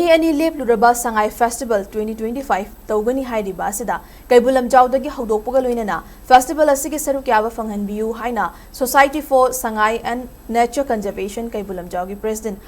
Numi ani lepluraba Sangai Festival 2025 tawgani hairiba asida Keibul Lamjao dagi Houdokpagi loinana festival asigi saruk yaba fanghanbiyu haina Society for Sangai and Nature Conservation Keibul Lamjao gi President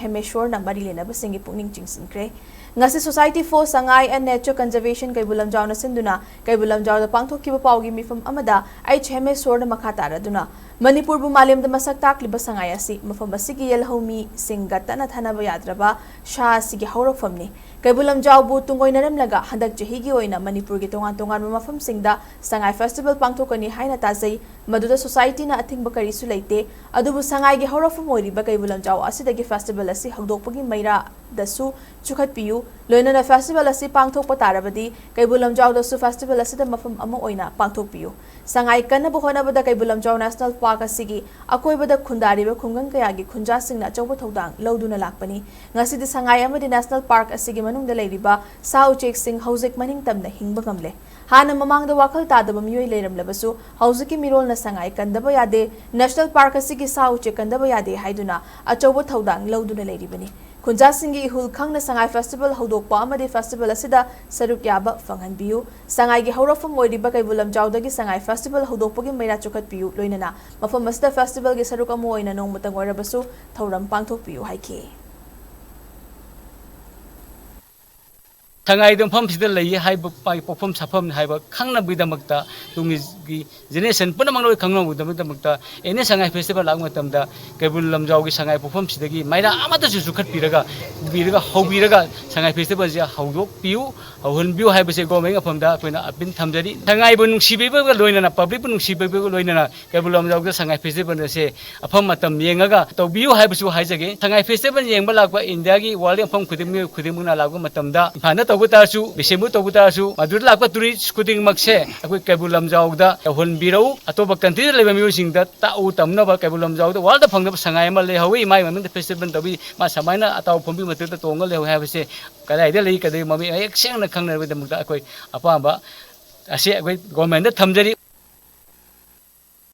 Hemeshor na mari lenaba singi pungning chingsinkre ngasi Society for Sangai and Nature Conservation Keibul Lamjao na sinduna Keibul Lamjao da pangthokkiba paugi mifam amada Hemeshor na makataraduna Manipur bu malim da masak takliba Sangai asi mafam asigi yelhomi singatana thanaba yadraba Sha asigi Hourakpham ni Keibul Lamjao bu tungoinaramlaga handak chahigi oina Manipur gi tongan mafam singda Sangai Festival pangthokani haina tajai maduda society na athingba karisu leite adubu Sangai gi Hourakpham Oiriba Keibul Lamjao asidagi festival asi Houdokpagi Meira dasu Chukhatpiyu loinana festival asi pangthokpa tarabadi Keibul Lamjao dasu festival asida mafam ama oina pangthokpiyu Sangai kanna bu honabada Keibul Lamjao National Park asigi akoibada khundariba khungang kayagi khunja singna chawba thodang loduna lakpani ngasidi Sangai amadi National Park asigi manungda leiriba sa uchek sing hauzik maning tamna hingba ngamle hana mamangda wakal tadaba miyoi leiramlabasu hauziki mirol na Sangai kandaba yade National Park asigi sa uchek kandaba yade haiduna achawba thodang loduna leiribani Khunja singi Hourakpham na Sangai Festival Houdokpa amadi festival asida saruk yaba fanghanbiyu Sangai gi Hourakpham Oiriba Keibul Lamjao dagi Sangai Festival Houdokpagi Meira Chukhatpiyu loinana mafam asida festival gi saruk amu oina nongmatang oirabasu thauram pangthokpiyu haiki Sangai dum pham sida lei hai pai pofam sapham hai ba khangna bidamakta tungi gi generation punamang loi khangna bidamakta ene Sangai festival lag matamda Keibul Lamjao gi Sangai pofam sidagi Meira amata su sukhat piraga hobiraga Sangai festival ja Houdokpiyu hauhanbiyu hai base gomeng apamda koina apin thamjari Sangai bu nungsibiba loinana public bu nungsibiba loinana Keibul Lamjao gi Sangai festival se afam matam yengaga tawbiyu hai basu haijage Sangai festival yengba lakwa India gi world afam khudimuna lagwa matamda phana Tawutasu, Bisemu Tawutasu, Madur Laka tourist scooting Maxe, a quick Keibul Lamjao da, a Hon Biro, a Toba country level using that Tau Tamnova Keibul Lamjao, the Walda Pang of Sangai Malay, my the festival to be Masamana at our Pompi Matilda Tonga, they have a say, Kalai Lake, they mommy, I exchange the Kanga with the Mutakoi, Apamba. I say, a great government, Tamjari.